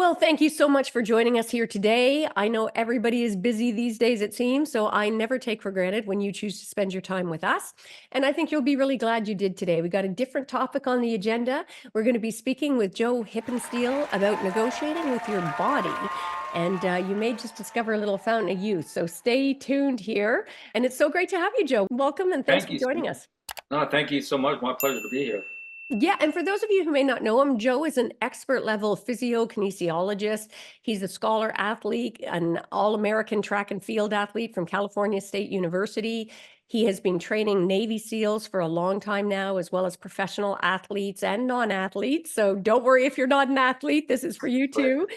Well, thank you so much for joining us here today. I know everybody is busy these days, it seems, so I never take for granted when you choose to spend your time with us. And I think you'll be really glad you did today. We got a different topic on the agenda. We're going to be speaking with Joe Hippensteel about negotiating with your body. And you may just discover a little fountain of youth. So stay tuned here. And it's so great to have you, Joe. Welcome and thanks Thank for you so joining much. us. No, thank you so much. My pleasure to be here. Yeah, and for those of you who may not know him, Joe is an expert level kinesiologist. He's a scholar athlete, an all-American track and field athlete from California State University. He has been training Navy SEALs for a long time now, as well as professional athletes and non-athletes. So don't worry if you're not an athlete, this is for you Right. too.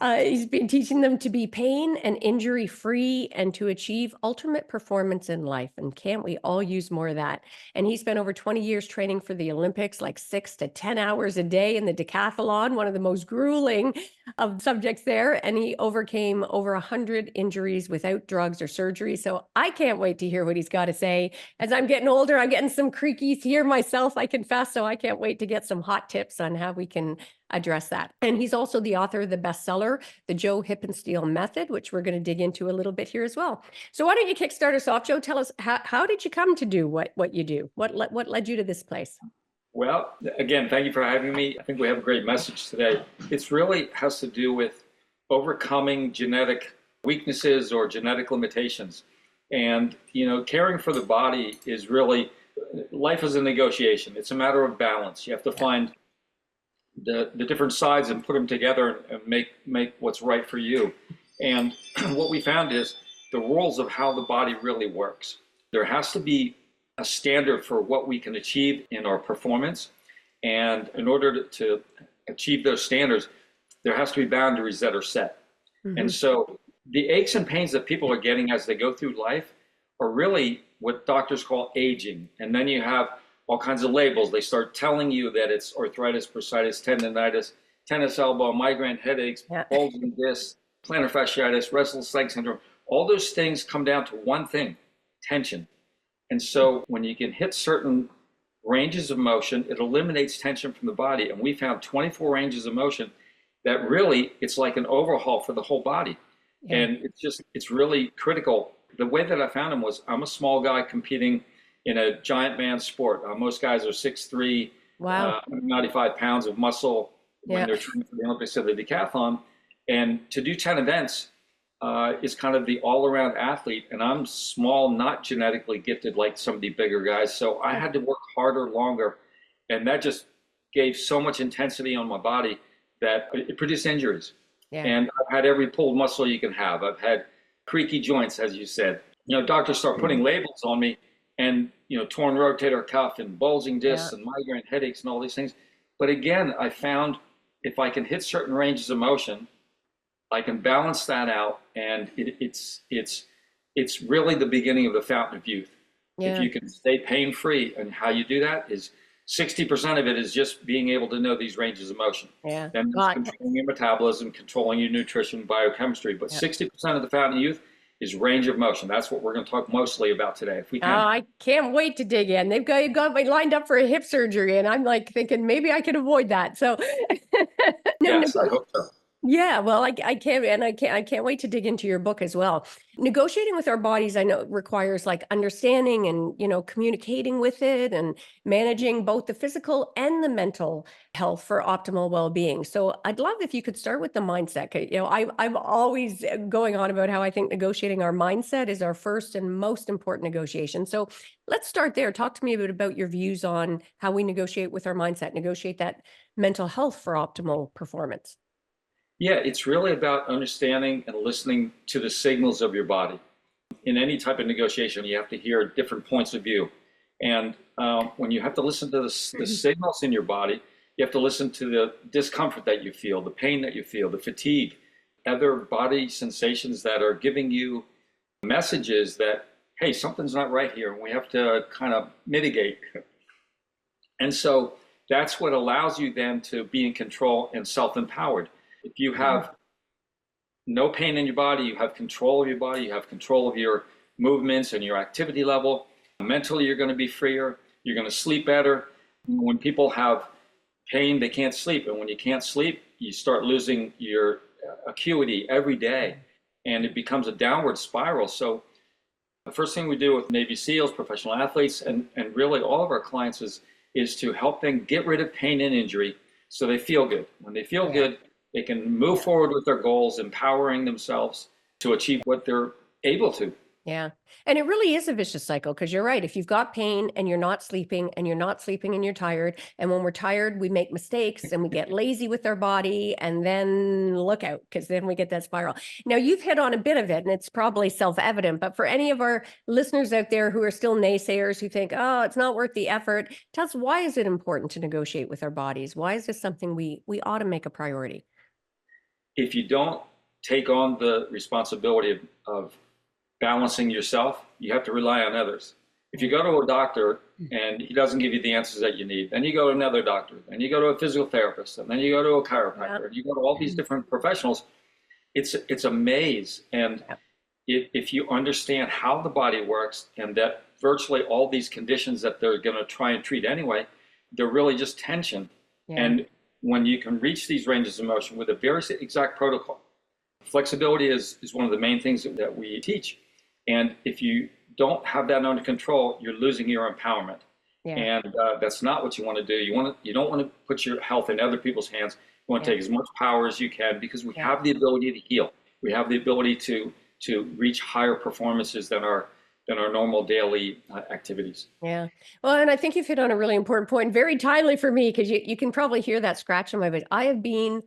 He's been teaching them to be pain and injury free and to achieve ultimate performance in life. And can't we all use more of that? And he spent over 20 years training for the Olympics, like 6 to 10 hours a day in the decathlon, one of the most grueling of subjects there. And he overcame over 100 injuries without drugs or surgery. So I can't wait to hear what he's got to say. As I'm getting older, I'm getting some creakies here myself, I confess. So I can't wait to get some hot tips on how we can address that. And he's also the author of the bestseller, The Joe Hippensteel Method, which we're going to dig into a little bit here as well. So why don't you kickstart us off, Joe? Tell us, how did you come to do what you do? What led you to this place? Well, again, thank you for having me. I think we have a great message today. It's really has to do with overcoming genetic weaknesses or genetic limitations. And, caring for the body is really, life is a negotiation. It's a matter of balance. You have to find the different sides and put them together and make what's right for you. And what we found is the rules of how the body really works. There has to be a standard for what we can achieve in our performance. And in order to achieve those standards, there has to be boundaries that are set. Mm-hmm. And so the aches and pains that people are getting as they go through life are really what doctors call aging. And then you have all kinds of labels. They start telling you that it's arthritis, bursitis, tendonitis, tennis elbow, migraine headaches, bulging disc, plantar fasciitis, restless leg syndrome. All those things come down to one thing: tension. And so when you can hit certain ranges of motion, it eliminates tension from the body. And we found 24 ranges of motion that really, it's like an overhaul for the whole body. Yeah. And it's really critical. The way that I found them was, I'm a small guy competing in a giant man sport. Most guys are 6'3", wow, 95 pounds of muscle when they're training for the Olympics or the decathlon. And to do 10 events is kind of the all-around athlete. And I'm small, not genetically gifted like some of the bigger guys. So I had to work harder, longer. And that just gave so much intensity on my body that it produced injuries. Yeah. And I've had every pulled muscle you can have. I've had creaky joints, as you said. Doctors start putting labels on me, and torn rotator cuff and bulging discs and migraine headaches and all these things. But again, I found if I can hit certain ranges of motion, I can balance that out, and it's really the beginning of the fountain of youth. Yeah. If you can stay pain-free, and how you do that is 60% of it is just being able to know these ranges of motion. Yeah. Then controlling your metabolism, controlling your nutrition, biochemistry. But 60% of the fountain of youth is range of motion. That's what we're going to talk mostly about today, if we can. Oh, I can't wait to dig in. They've got me lined up for a hip surgery, and I'm like thinking maybe I could avoid that. So, yes, I hope so. Yeah, well, I can't, and I can't wait to dig into your book as well. Negotiating with our bodies, I know, requires like understanding and communicating with it and managing both the physical and the mental health for optimal well-being. So I'd love if you could start with the mindset. I'm always going on about how I think negotiating our mindset is our first and most important negotiation. So let's start there. Talk to me a bit about your views on how we negotiate with our mindset, negotiate that mental health for optimal performance. Yeah, it's really about understanding and listening to the signals of your body. In any type of negotiation, you have to hear different points of view. And when you have to listen to the signals in your body, you have to listen to the discomfort that you feel, the pain that you feel, the fatigue, other body sensations that are giving you messages that, hey, something's not right here, and we have to kind of mitigate. And so that's what allows you then to be in control and self-empowered. If you have no pain in your body, you have control of your body, you have control of your movements and your activity level. Mentally, you're going to be freer. You're going to sleep better. When people have pain, they can't sleep. And when you can't sleep, you start losing your acuity every day, and it becomes a downward spiral. So the first thing we do with Navy SEALs, professional athletes, and really all of our clients is to help them get rid of pain and injury so they feel good. When they feel good, they can move forward with their goals, empowering themselves to achieve what they're able to. Yeah. And it really is a vicious cycle because you're right. If you've got pain and you're not sleeping and you're not sleeping and you're tired, and when we're tired, we make mistakes and we get lazy with our body, and then look out because then we get that spiral. Now, you've hit on a bit of it and it's probably self-evident, but for any of our listeners out there who are still naysayers who think, oh, it's not worth the effort, tell us, why is it important to negotiate with our bodies? Why is this something we ought to make a priority? If you don't take on the responsibility of balancing yourself, you have to rely on others. If you go to a doctor and he doesn't give you the answers that you need, then you go to another doctor, then you go to a physiotherapist, and then you go to a chiropractor, and you go to all these different professionals. It's a maze. And if you understand how the body works, and that virtually all these conditions that they're going to try and treat anyway, they're really just tension. And when you can reach these ranges of motion with a very exact protocol, flexibility is one of the main things that we teach. And if you don't have that under control, you're losing your empowerment. And that's not what you want to do. You don't want to put your health in other people's hands. You want to take as much power as you can, because we have the ability to heal. We have the ability to reach higher performances than our normal daily activities. Yeah. Well, and I think you've hit on a really important point, very timely for me, because you can probably hear that scratch in my voice. I have been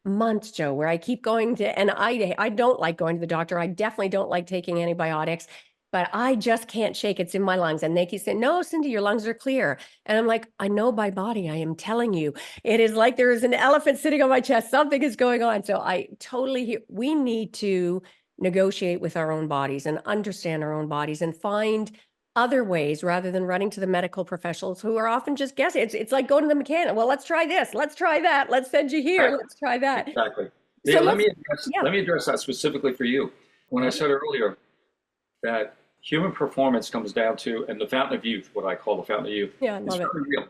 months, Joe, where I keep going to, and I don't like going to the doctor. I definitely don't like taking antibiotics, but I just can't shake it's in my lungs. And they keep saying, no, Cindy, your lungs are clear. And I'm like, I know my body. I am telling you, it is like there is an elephant sitting on my chest. Something is going on. So I totally hear, we need to negotiate with our own bodies and understand our own bodies and find other ways rather than running to the medical professionals who are often just guessing. It's like going to the mechanic. Well, let's try this. Let's try that. Let's send you here. Exactly. Let's try that. Exactly. So let me address that specifically for you. When I said earlier that human performance comes down to, and the fountain of youth, what I call the fountain of youth, I love is it. very real.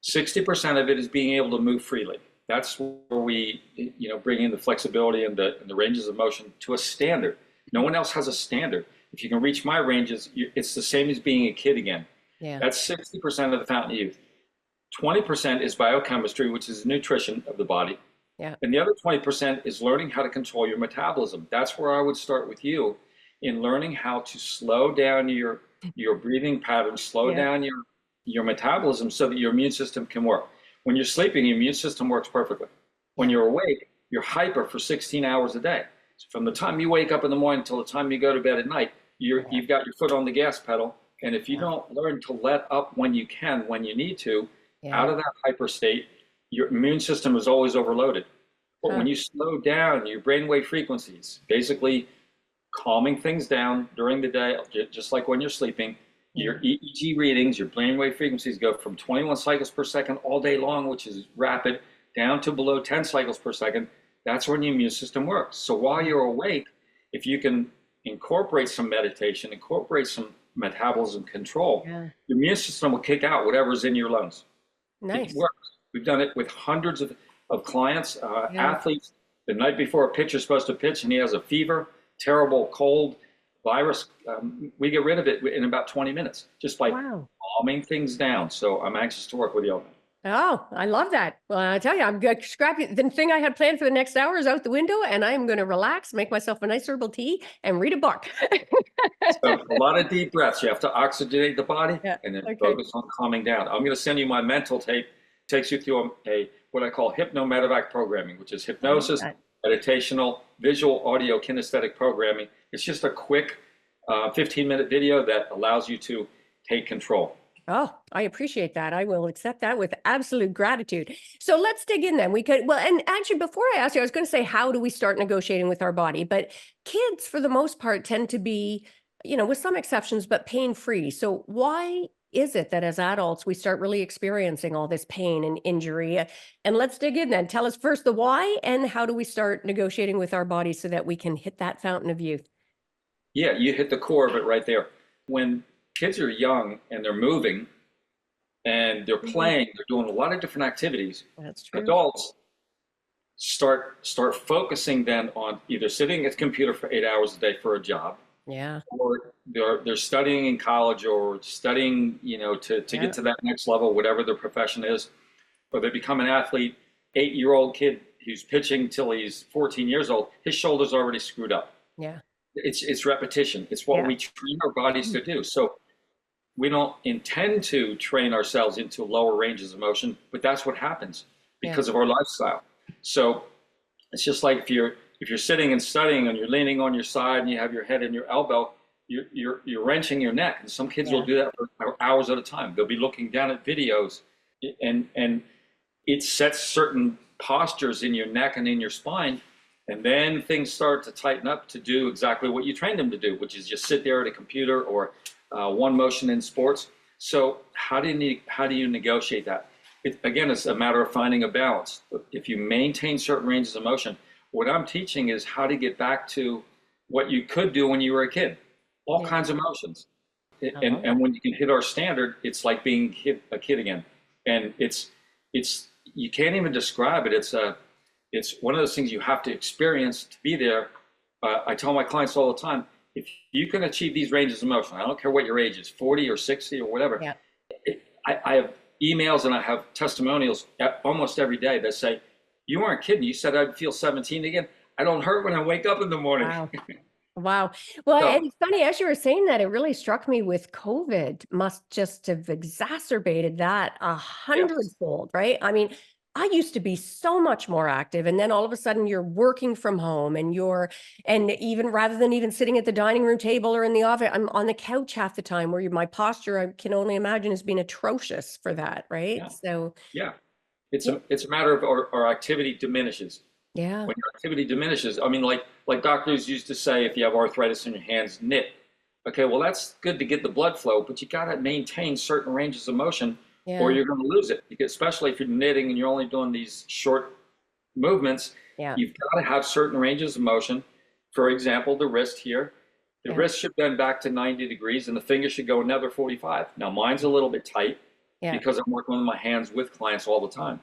60% of it is being able to move freely. That's where we, bring in the flexibility and the ranges of motion to a standard. No one else has a standard. If you can reach my ranges, it's the same as being a kid again. That's 60% of the fountain of youth. 20% is biochemistry, which is nutrition of the body. And the other 20% is learning how to control your metabolism. That's where I would start with you, in learning how to slow down your breathing patterns, slow down your metabolism so that your immune system can work. When you're sleeping, your immune system works perfectly. When you're awake, you're hyper for 16 hours a day. So from the time you wake up in the morning until the time you go to bed at night, you've got your foot on the gas pedal. And if you don't learn to let up when you can, when you need to, out of that hyper state, your immune system is always overloaded. But when you slow down your brainwave frequencies, basically calming things down during the day, just like when you're sleeping, your EEG readings, your brainwave frequencies go from 21 cycles per second all day long, which is rapid, down to below 10 cycles per second. That's when your immune system works. So while you're awake, if you can incorporate some meditation, incorporate some metabolism control, your immune system will kick out whatever's in your lungs. Nice. It works. We've done it with hundreds of clients, athletes. The night before a pitcher's supposed to pitch and he has a fever, terrible cold, virus, we get rid of it in about 20 minutes just by calming things down. So I'm anxious to work with you on that. Oh, I love that. Well, I tell you, I'm good. Scrappy. The thing I had planned for the next hour is out the window, and I'm going to relax, make myself a nice herbal tea, and read a book. So a lot of deep breaths. You have to oxygenate the body and then focus on calming down. I'm going to send you my mental tape. It takes you through a what I call hypno-medevac programming, which is hypnosis, meditational, visual, audio, kinesthetic programming. It's just a quick 15-minute video that allows you to take control. Oh, I appreciate that. I will accept that with absolute gratitude. So let's dig in then. And actually, before I ask you, I was going to say, how do we start negotiating with our body? But kids, for the most part, tend to be, with some exceptions, but pain-free. So why is it that as adults, we start really experiencing all this pain and injury? And let's dig in then. Tell us first the why, and how do we start negotiating with our bodies so that we can hit that fountain of youth? Yeah, you hit the core of it right there. When kids are young and they're moving and they're playing, they're doing a lot of different activities. That's true. Adults, start focusing then on either sitting at the computer for 8 hours a day for a job, Yeah. or they're studying in college or studying, to Yeah. get to that next level, whatever their profession is, or they become an athlete. 8-year-old kid who's pitching till he's 14 years old, his shoulder's already screwed up. Yeah. It's repetition. It's what Yeah. we train our bodies to do. So we don't intend to train ourselves into lower ranges of motion, but that's what happens Yeah. because of our lifestyle. So it's just like if you're sitting and studying and you're leaning on your side and you have your head in your elbow, you're wrenching your neck. And some kids Yeah. will do that for hours at a time. They'll be looking down at videos, and it sets certain postures in your neck and in your spine. And then things start to tighten up to do exactly what you trained them to do, which is just sit there at a computer or one motion in sports. So how do you negotiate that? Again, it's a matter of finding a balance. If you maintain certain ranges of motion, what I'm teaching is how to get back to what you could do when you were a kid, all Yeah. kinds of motions. I love And that. when you can hit our standard, it's like being a kid again. And it's you can't even describe it. It's one of those things you have to experience to be there. I tell my clients all the time, if you can achieve these ranges of motion, I don't care what your age is, 40 or 60 or whatever. Yeah. I have emails and I have testimonials almost every day that say, you weren't kidding. You said I'd feel 17 again. I don't hurt when I wake up in the morning. Wow. Wow. Well, So, and it's funny, as you were saying that, it really struck me with COVID must just have exacerbated that a yes, hundredfold, right? I mean, I used to be so much more active, and then all of a sudden you're working from home and even rather than even sitting at the dining room table or in the office, I'm on the couch half the time where my posture, I can only imagine, has been atrocious for that, right? yeah, So, yeah. It's yeah, a matter of our activity diminishes. yeah, When your activity diminishes, I mean, like doctors used to say, if you have arthritis in your hands, knit. Okay, well, that's good to get the blood flow, but you got to maintain certain ranges of motion, or yeah, you're going to lose it. Because especially if you're knitting and you're only doing these short movements, yeah, you've got to have certain ranges of motion. For example, the wrist here. The yeah, wrist should bend back to 90 degrees, and the finger should go another 45. Now, mine's a little bit tight yeah. because I'm working with my hands with clients all the time.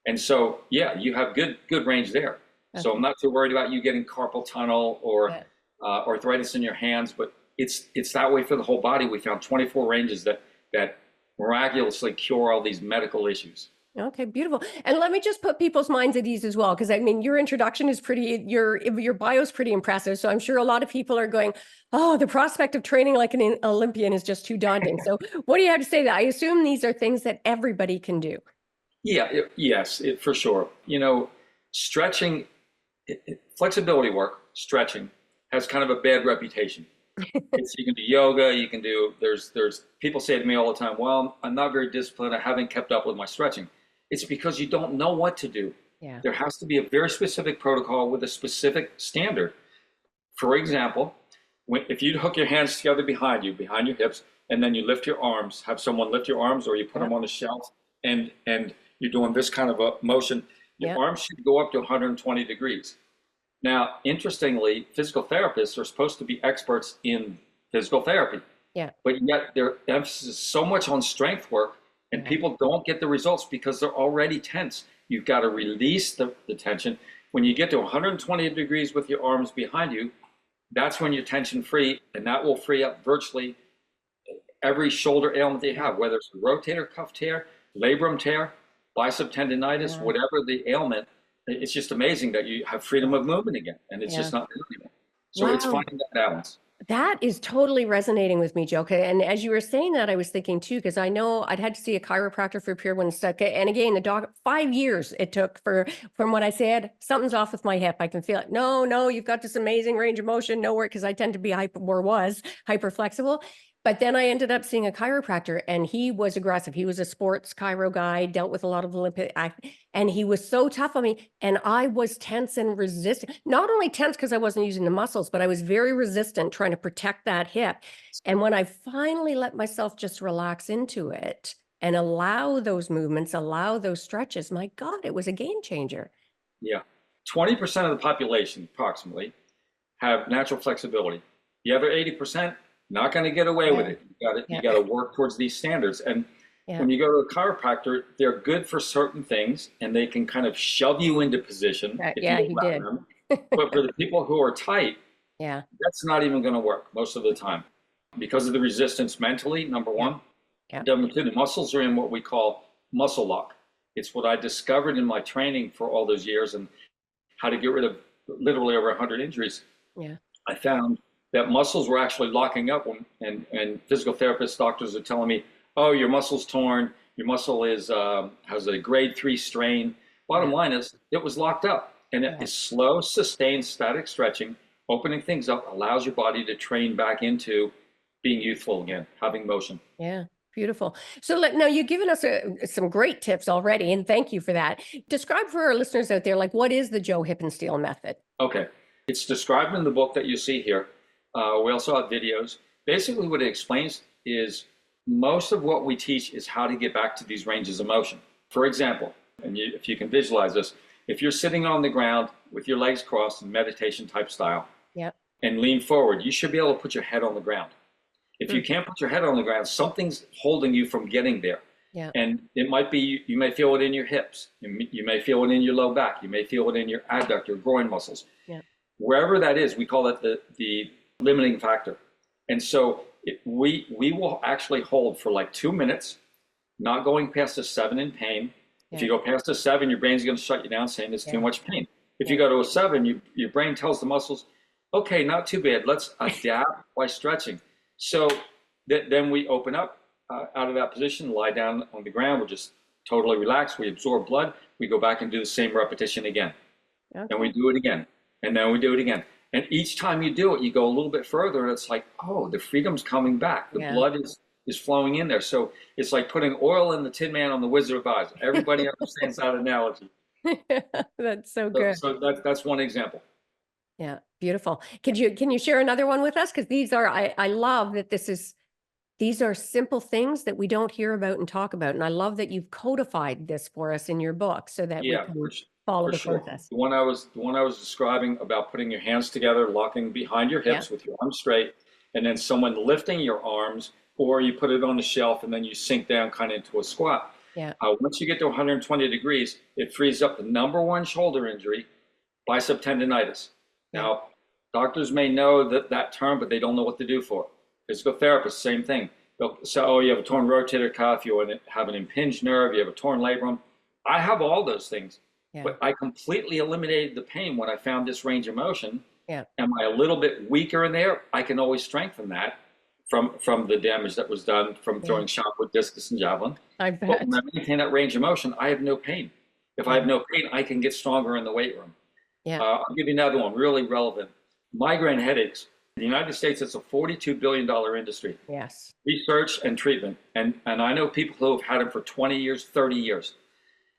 And so, yeah, you have good range there. So Okay. I'm not too worried about you getting carpal tunnel or Yeah. arthritis in your hands, but it's that way for the whole body. We found 24 ranges that miraculously cure all these medical issues. Okay, beautiful. And let me just put people's minds at ease as well, because I mean, your introduction is your bio is pretty impressive. So I'm sure a lot of people are going, "Oh, the prospect of training like an Olympian is just too daunting." So, what do you have to say to that? I assume these are things that everybody can do. Yeah, yes, for sure. Stretching, flexibility work, stretching has kind of a bad reputation. You can do yoga, you can do, there's people say to me all the time, well, I'm not very disciplined, I haven't kept up with my stretching. It's because you don't know what to do. Yeah. There has to be a very specific protocol with a specific standard. For example, if you hook your hands together behind your hips, and then you lift your arms, have someone lift your arms, or you put Yeah. them on a shelf, and you're doing this kind of a motion, your Yeah. arms should go up to 120 degrees. Now, interestingly, physical therapists are supposed to be experts in physical therapy, Yeah. but yet their emphasis is so much on strength work, and Yeah. people don't get the results because they're already tense. You've got to release the tension. When you get to 120 degrees with your arms behind you, that's when you're tension free, and that will free up virtually every shoulder ailment they Yeah. have, whether it's a rotator cuff tear, labrum tear, bicep tendonitis, Yeah. whatever the ailment. It's just amazing that you have freedom of movement again, and it's Yeah. just not there anymore. So it's Wow. finding that balance. That is totally resonating with me, Joe. And as you were saying that, I was thinking too, because I know I'd had to see a chiropractor for a period when stuck. And again, the doc, 5 years it took from what I said, something's off with my hip. I can feel it. No, no, you've got this amazing range of motion. Nowhere, because I tend to be hyper flexible. But then I ended up seeing a chiropractor, and he was aggressive. He was a sports chiro guy, dealt with a lot of and he was so tough on me. And I was tense and resistant, not only tense because I wasn't using the muscles, but I was very resistant trying to protect that hip. And when I finally let myself just relax into it and allow those movements, allow those stretches, my God, it was a game changer. Yeah. 20% of the population, approximately, have natural flexibility. The other 80%, not going to get away with Yeah. it. You Yeah. got to work towards these standards. And Yeah. When you go to a chiropractor, they're good for certain things and they can kind of shove you into position if you Yeah, he allow did. them. But for the people who are tight, Yeah. that's not even going to work most of the time because of the resistance mentally, number Yeah. one. Yeah. Number two, the muscles are in what we call muscle lock. It's what I discovered in my training for all those years and how to get rid of literally over 100 injuries. Yeah. I found that muscles were actually locking up and physical therapists, doctors are telling me, oh, your muscle's torn, your muscle is has a grade 3 strain. Bottom Yeah. line is it was locked up. And it Yeah. is slow, sustained, static stretching, opening things up, allows your body to train back into being youthful again, having motion. Yeah. Beautiful. So now you've given us some great tips already, and thank you for that. Describe for our listeners out there, like, what is the Joe Hippensteel method? Okay. It's described in the book that you see here. We also have videos. Basically, what it explains is most of what we teach is how to get back to these ranges of motion. For example, and if you can visualize this, if you're sitting on the ground with your legs crossed in meditation type style Yeah. and lean forward, you should be able to put your head on the ground. If you Mm. can't put your head on the ground, something's holding you from getting there. Yeah. And it might be, you may feel it in your hips. You may feel it in your low back. You may feel it in your adductor, groin muscles. Yeah. Wherever that is, we call it the limiting factor. And so we will actually hold for like 2 minutes, not going past a 7 in pain. If you go past a 7, your brain's going to shut you down saying it's too much pain. If you go to a 7, your brain tells the muscles, okay, not too bad. Let's adapt by stretching. So then we open up out of that position, lie down on the ground. We're just totally relaxed. We absorb blood. We go back and do the same repetition again. Okay. And we do it again. And then we do it again. And each time you do it, you go a little bit further and it's like, oh, the freedom's coming back. The blood is flowing in there. So it's like putting oil in the Tin Man on the Wizard of Oz. Everybody understands that analogy. That's so good. So that's one example. Yeah, beautiful. Can you share another one with us? Because these are I love that these are simple things that we don't hear about and talk about. And I love that you've codified this for us in your book so that we Yeah, can follow for the sure. process. The one I was describing about putting your hands together, locking behind your hips with your arms straight, and then someone lifting your arms, or you put it on the shelf and then you sink down kind of into a squat. Yeah. Once you get to 120 degrees, it frees up the number one shoulder injury, bicep tendonitis. Now, doctors may know that term, but they don't know what to do for it. Physical therapists, same thing. They'll say, oh, you have a torn rotator cuff, you have an impinged nerve, you have a torn labrum. I have all those things, but I completely eliminated the pain when I found this range of motion. Yeah. Am I a little bit weaker in there? I can always strengthen that from the damage that was done from throwing shot put, discus, and javelin. I But bet. when I maintain that range of motion, I have no pain. If I have no pain, I can get stronger in the weight room. Yeah. I'll give you another one, really relevant. Migraine headaches. In the United States, it's a $42 billion industry. Yes. Research and treatment. And I know people who have had them for 20 years, 30 years.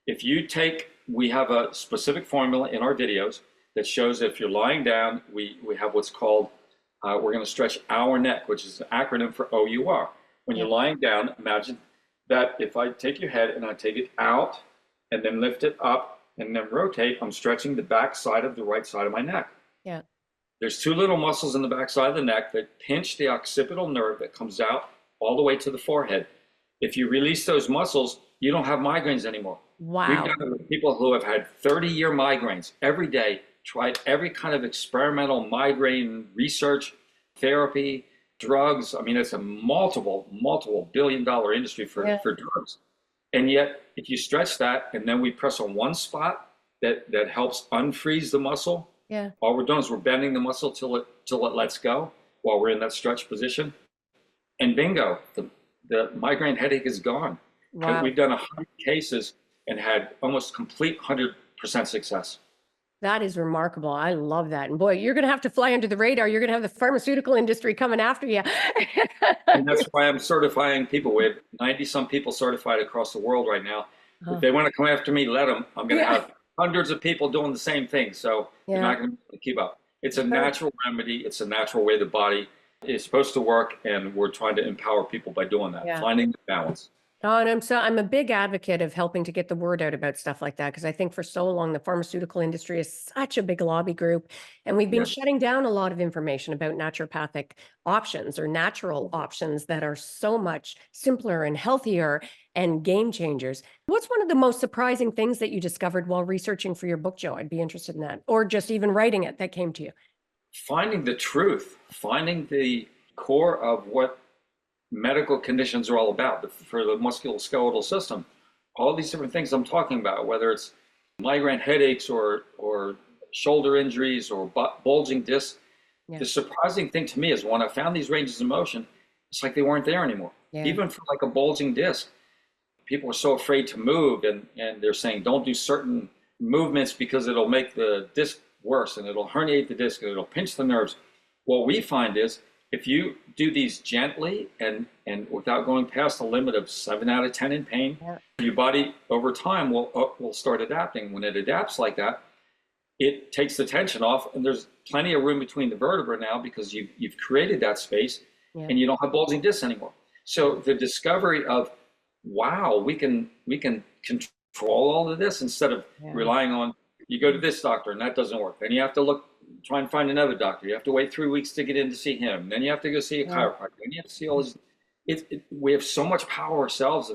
If you take, we have a specific formula in our videos that shows if you're lying down, we have what's called, we're going to stretch our neck, which is an acronym for OUR. When you're lying down, imagine that if I take your head and I take it out and then lift it up, and then rotate, I'm stretching the back side of the right side of my neck. Yeah. There's two little muscles in the back side of the neck that pinch the occipital nerve that comes out all the way to the forehead. If you release those muscles, you don't have migraines anymore. Wow. We've done it with people who have had 30-year migraines every day, tried every kind of experimental migraine research, therapy, drugs. I mean, it's a multiple billion-dollar industry for drugs. And yet, if you stretch that and then we press on one spot that helps unfreeze the muscle, all we're doing is we're bending the muscle till it lets go while we're in that stretch position. And bingo, the migraine headache is gone. Wow. We've done 100 cases and had almost complete 100% success. That is remarkable. I love that. And boy, you're going to have to fly under the radar. You're going to have the pharmaceutical industry coming after you. And that's why I'm certifying people. We have 90-some people certified across the world right now. If they want to come after me, let them. I'm going to have hundreds of people doing the same thing. So you're not going to keep up. It's a natural remedy. It's a natural way the body is supposed to work. And we're trying to empower people by doing that, finding the balance. Oh, and I'm a big advocate of helping to get the word out about stuff like that because I think for so long the pharmaceutical industry is such a big lobby group, and we've been Yeah. shutting down a lot of information about naturopathic options or natural options that are so much simpler and healthier and game changers. What's one of the most surprising things that you discovered while researching for your book, Joe? I'd be interested in that, or just even writing it that came to you. Finding the truth, finding the core of what medical conditions are all about for the musculoskeletal system. All these different things I'm talking about, whether it's migraine headaches or shoulder injuries or bulging discs. Yeah. The surprising thing to me is when I found these ranges of motion, it's like they weren't there anymore. Yeah. Even for like a bulging disc, people are so afraid to move, and they're saying don't do certain movements because it'll make the disc worse and it'll herniate the disc and it'll pinch the nerves. What we find is if you do these gently and without going past the limit of 7 out of 10 in pain, Yeah. your body over time will start adapting. When it adapts like that, it takes the tension off, and there's plenty of room between the vertebrae now because you've created that space, Yeah. and you don't have bulging discs anymore. So the discovery of wow, we can control all of this instead of Yeah. relying on you go to this doctor and that doesn't work. Then you have to try and find another doctor. You have to wait 3 weeks to get in to see him. Then you have to go see a Yeah. chiropractor. Then you have to see all this. We have so much power ourselves,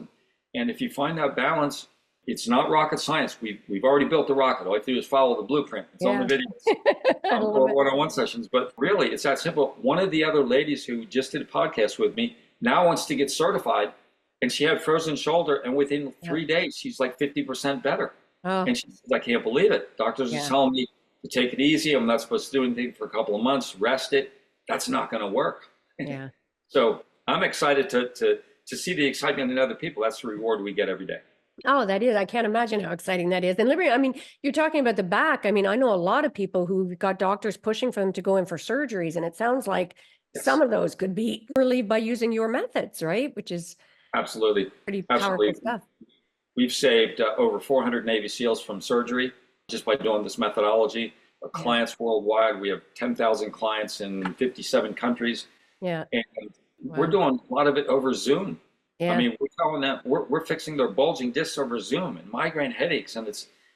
and if you find that balance, it's not rocket science. We've already built the rocket. All you have to do is follow the blueprint. It's on the Yeah. videos I love or it. one-on-one sessions. But really, it's that simple. One of the other ladies who just did a podcast with me now wants to get certified, and she had frozen shoulder, and within 3 days, she's like 50% better. Oh, And she says, I can't believe it. Doctors Yeah. are telling me to take it easy. I'm not supposed to do anything for a couple of months, rest it. That's not going to work. yeah. So I'm excited to see the excitement in other people. That's the reward we get every day. Oh, that is. I can't imagine how exciting that is. And Liberty, I mean, you're talking about the back. I mean, I know a lot of people who've got doctors pushing for them to go in for surgeries, and it sounds like Yes, some of those could be relieved by using your methods, right? Which is absolutely. pretty powerful Absolutely. stuff. We've saved over 400 Navy SEALs from surgery just by doing this methodology. Our Yeah. clients worldwide, we have 10,000 clients in 57 countries, Yeah. and we're Wow. doing a lot of it over Zoom. Yeah. I mean, we're telling them we're fixing their bulging discs over Zoom and migraine headaches, and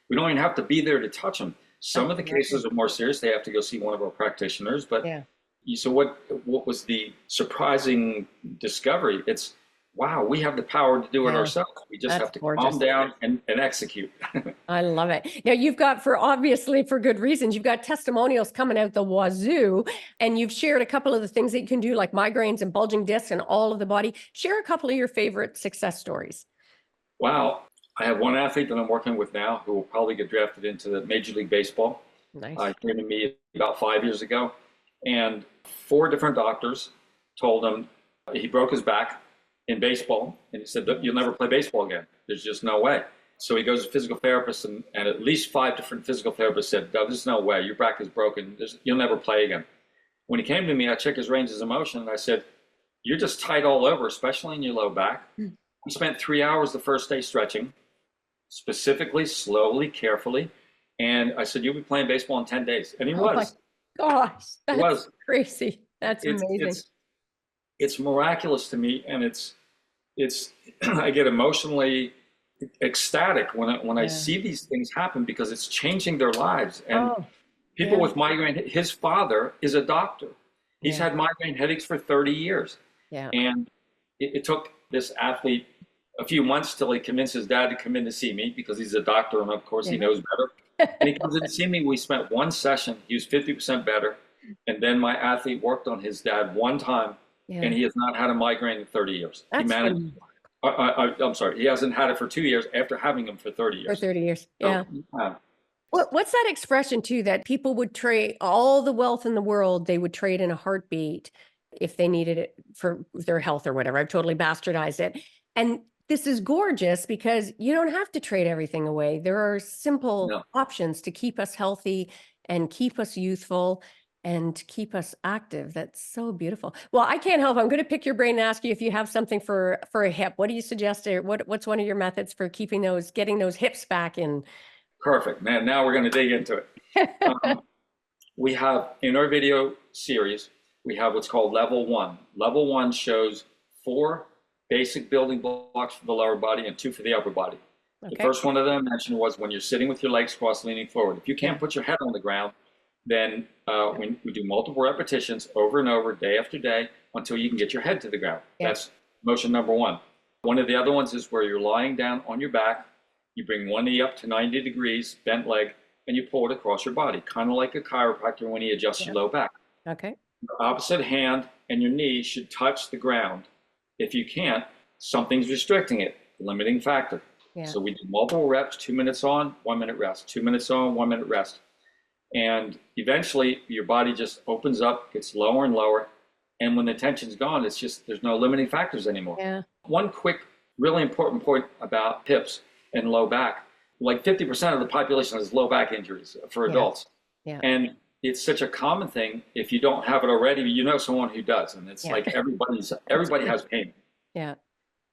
we don't even have to be there to touch them. Some of the Absolutely. cases are more serious; they have to go see one of our practitioners. But Yeah. so what was the surprising discovery? It's wow, we have the power to do it Yeah. ourselves. We just That's have to gorgeous. calm down and execute. I love it. Now you've got, for obviously for good reasons, you've got testimonials coming out the wazoo, and you've shared a couple of the things that you can do, like migraines and bulging discs and all of the body. Share a couple of your favorite success stories. Wow, I have one athlete that I'm working with now who will probably get drafted into the Major League Baseball. Nice. Came to me about 5 years ago, and 4 different doctors told him he broke his back in baseball, and he said, you'll never play baseball again. There's just no way. So he goes to physical therapist, and at least 5 different physical therapists said, no, there's no way. Your back is broken. You'll never play again. When he came to me, I checked his ranges of motion, and I said, you're just tight all over, especially in your low back. We spent 3 hours the first day stretching, specifically, slowly, carefully. And I said, you'll be playing baseball in 10 days. And he Oh my was. gosh, He that's was. crazy. That's amazing. It's miraculous to me, and it's I get emotionally ecstatic when I see these things happen because it's changing their lives. And Oh, people yeah. with migraine, his father is a doctor. He's Yeah. had migraine headaches for 30 years. Yeah. And it took this athlete a few months till he convinced his dad to come in to see me because he's a doctor, and of course he knows better. And he comes in to see me. We spent one session. He was 50% better. And then my athlete worked on his dad one time, and he has not had a migraine in 30 years. That's He managed. I'm sorry. He hasn't had it for 2 years after having him for 30 years. for 30 years. So, Yeah. What's that expression too, that people would trade all the wealth in the world, they would trade in a heartbeat if they needed it for their health or whatever. I've totally bastardized it. And this is gorgeous because you don't have to trade everything away. There are simple No. options to keep us healthy and keep us youthful and keep us active. That's so beautiful. Well, I can't help. I'm going to pick your brain and ask you if you have something for a hip. What do you suggest? Or what's one of your methods for getting those hips back in? Perfect. Now we're going to dig into it. We have in our video series, we have what's called level 1. Level 1 shows 4 basic building blocks for the lower body and two for the upper body. The Okay. first one that I mentioned was when you're sitting with your legs crossed, leaning forward. If you can't put your head on the ground, then we do multiple repetitions over and over, day after day, until you can get your head to the ground. Yeah. That's motion number one. One of the other ones is where you're lying down on your back. You bring one knee up to 90 degrees, bent leg, and you pull it across your body, kind of like a chiropractor when he adjusts your low back. Okay. Your opposite hand and your knee should touch the ground. If you can't, something's restricting it, limiting factor. Yeah. So we do multiple reps, 2 minutes on, 1 minute rest, 2 minutes on, 1 minute rest. And eventually your body just opens up, gets lower and lower. And when the tension's gone, it's just, there's no limiting factors anymore. Yeah. One quick, really important point about hips and low back, like 50% of the population has low back injuries for adults. Yeah. And it's such a common thing. If you don't have it already, you know someone who does. And it's like everybody has pain. Yeah.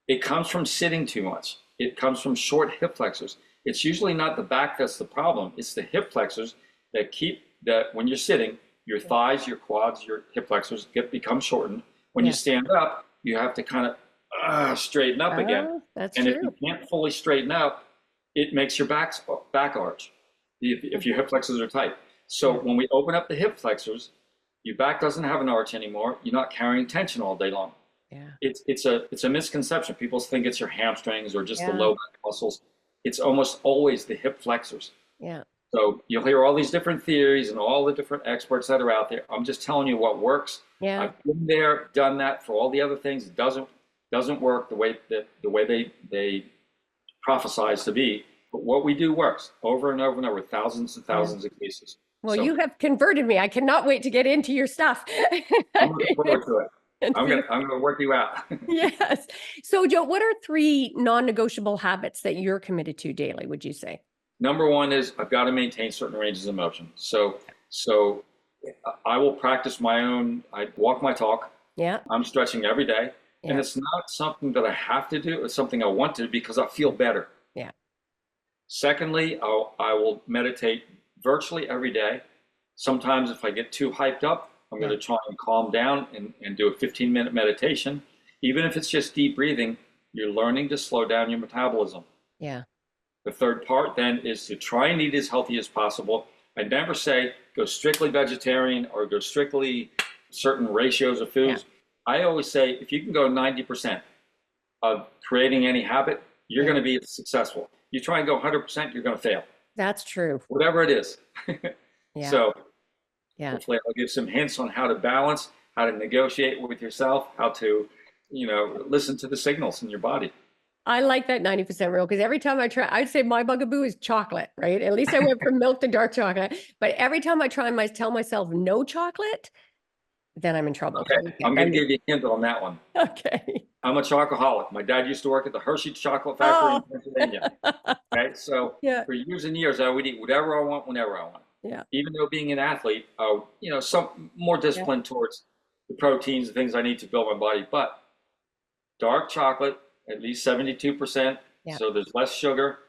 It comes from sitting too much. It comes from short hip flexors. It's usually not the back that's the problem. It's the hip flexors that keep that when you're sitting, your thighs, your quads, your hip flexors become shortened. When you stand up, you have to kind of straighten up again. That's and true. if you can't fully straighten up, it makes your back arch if your hip flexors are tight. So when we open up the hip flexors, your back doesn't have an arch anymore. You're not carrying tension all day long. Yeah. It's a misconception. People think it's your hamstrings or just the low back muscles. It's almost always the hip flexors. Yeah. So you'll hear all these different theories and all the different experts that are out there. I'm just telling you what works. Yeah. I've been there, done that. For all the other things, it doesn't work the way they prophesize to be. But what we do works over and over and over, thousands and thousands of cases. Well, So you have converted me. I cannot wait to get into your stuff. I'm looking forward to it. I'm gonna work you out. Yes. So, Joe, what are 3 non-negotiable habits that you're committed to daily, would you say? Number one is I've got to maintain certain ranges of motion. So I will practice my own. I walk my talk. Yeah. I'm stretching every day, and it's not something that I have to do. It's something I want to because I feel better. Yeah. Secondly, I will meditate virtually every day. Sometimes if I get too hyped up, I'm going to try and calm down and do a 15-minute meditation. Even if it's just deep breathing, you're learning to slow down your metabolism. Yeah. The third part then is to try and eat as healthy as possible. I never say go strictly vegetarian or go strictly certain ratios of foods. Yeah. I always say if you can go 90% of creating any habit, you're going to be successful. You try and go 100%, you're going to fail. That's true. Whatever it is. So hopefully I'll give some hints on how to balance, how to negotiate with yourself, how to, listen to the signals in your body. I like that 90% rule because every time I try, I'd say my bugaboo is chocolate, right? At least I went from milk to dark chocolate. But every time I try and tell myself no chocolate, then I'm in trouble. Okay, I'm going to give you a hint on that one. Okay. I'm a chocoholic. My dad used to work at the Hershey Chocolate Factory in Pennsylvania. Okay, so for years and years, I would eat whatever I want, whenever I want. Yeah. Even though being an athlete, some more discipline towards the proteins and things I need to build my body. But dark chocolate, at least 72%, so there's less sugar.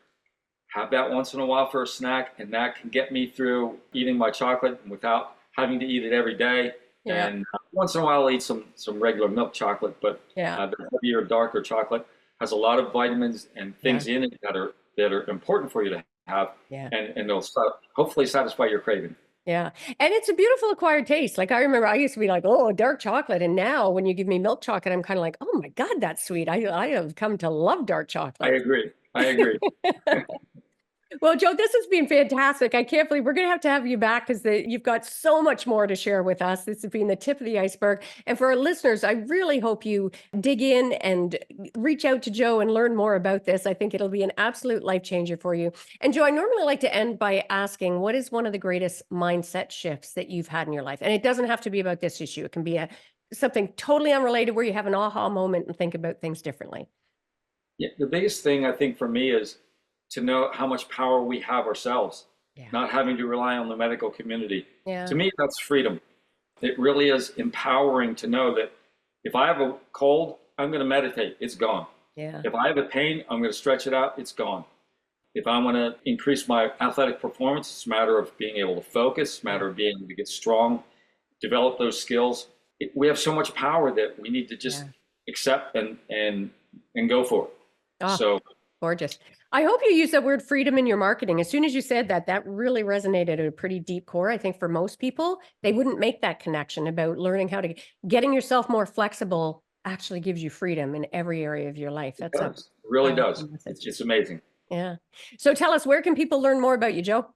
Have that once in a while for a snack, and that can get me through eating my chocolate without having to eat it every day. Yeah. And once in a while, I'll eat some regular milk chocolate, but the heavier, darker chocolate has a lot of vitamins and things in it that are important for you to have, and they'll hopefully satisfy your craving. Yeah. And it's a beautiful acquired taste. Like I remember I used to be like, oh, dark chocolate. And now when you give me milk chocolate, I'm kind of like, oh my God, that's sweet. I have come to love dark chocolate. I agree. Well, Joe, this has been fantastic. I can't believe we're going to have you back because you've got so much more to share with us. This has been the tip of the iceberg. And for our listeners, I really hope you dig in and reach out to Joe and learn more about this. I think it'll be an absolute life changer for you. And Joe, I normally like to end by asking, what is one of the greatest mindset shifts that you've had in your life? And it doesn't have to be about this issue. It can be something totally unrelated where you have an aha moment and think about things differently. Yeah, the biggest thing I think for me is to know how much power we have ourselves, not having to rely on the medical community. Yeah. To me, that's freedom. It really is empowering to know that if I have a cold, I'm going to meditate, it's gone. Yeah. If I have a pain, I'm going to stretch it out, it's gone. If I want to increase my athletic performance, it's a matter of being able to focus, it's a matter of being able to get strong, develop those skills. We have so much power that we need to just accept and go for it. Oh, So gorgeous. I hope you use that word freedom in your marketing. As soon as you said that, that really resonated at a pretty deep core. I think for most people, they wouldn't make that connection about learning how to getting yourself more flexible actually gives you freedom in every area of your life. it That's a does. It really does. powerful message. It's amazing. Yeah. So tell us, where can people learn more about you, Joe?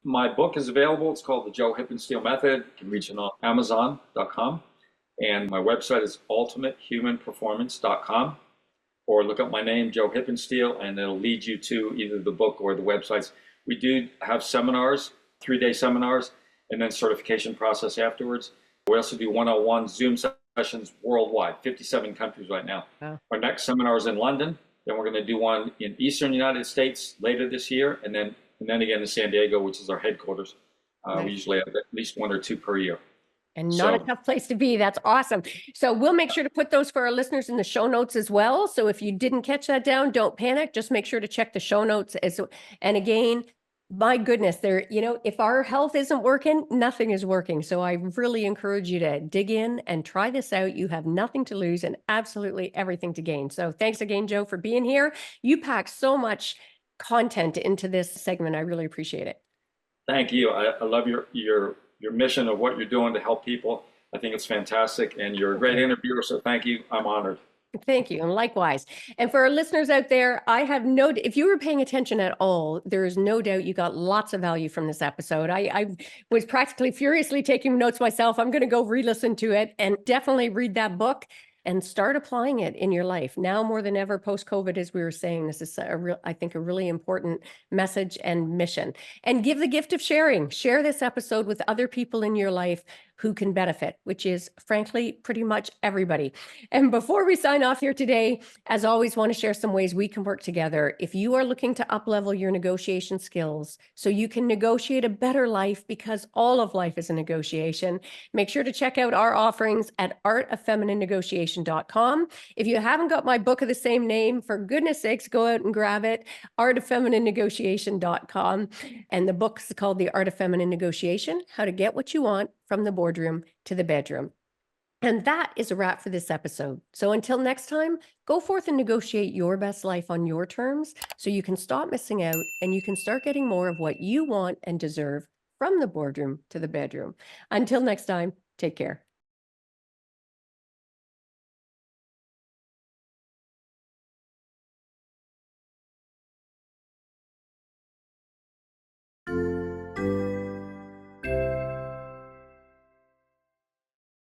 My book is available. It's called The Joe Hippensteel Method. You can reach it on Amazon.com. And my website is ultimatehumanperformance.com. Or look up my name, Joe Hippensteel, and it'll lead you to either the book or the websites. We do have seminars, 3-day seminars, and then certification process afterwards. We also do one-on-one Zoom sessions worldwide, 57 countries right now. Wow. Our next seminar is in London. Then we're going to do one in Eastern United States later this year, and then again in San Diego, which is our headquarters. Nice. We usually have at least 1 or 2 per year. And not a tough place to be. That's awesome. So we'll make sure to put those for our listeners in the show notes as well. So if you didn't catch that down, don't panic. Just make sure to check the show notes. And again, my goodness, if our health isn't working, nothing is working. So I really encourage you to dig in and try this out. You have nothing to lose and absolutely everything to gain. So thanks again, Joe, for being here. You pack so much content into this segment. I really appreciate it. Thank you. I love your mission of what you're doing to help people. I think it's fantastic, and you're a great interviewer, so thank you. I'm honored. Thank you, and likewise. And for our listeners out there, if you were paying attention at all, there is no doubt you got lots of value from this episode. I was practically furiously taking notes myself. I'm going to go re-listen to it and definitely read that book and start applying it in your life now more than ever post-COVID. As we were saying, this is I think a really important message and mission. And give the gift of sharing. Share this episode with other people in your life who can benefit, which is frankly pretty much everybody. And before we sign off here today, as always, want to share some ways we can work together. If you are looking to up-level your negotiation skills so you can negotiate a better life, because all of life is a negotiation, make sure to check out our offerings at artoffemininenegotiation.com. If you haven't got my book of the same name, for goodness sakes, go out and grab it, artoffemininenegotiation.com. And the book is called The Art of Feminine Negotiation, How to Get What You Want from the Boardroom to the Bedroom. And that is a wrap for this episode. So until next time, go forth and negotiate your best life on your terms so you can stop missing out and you can start getting more of what you want and deserve from the boardroom to the bedroom. Until next time, take care.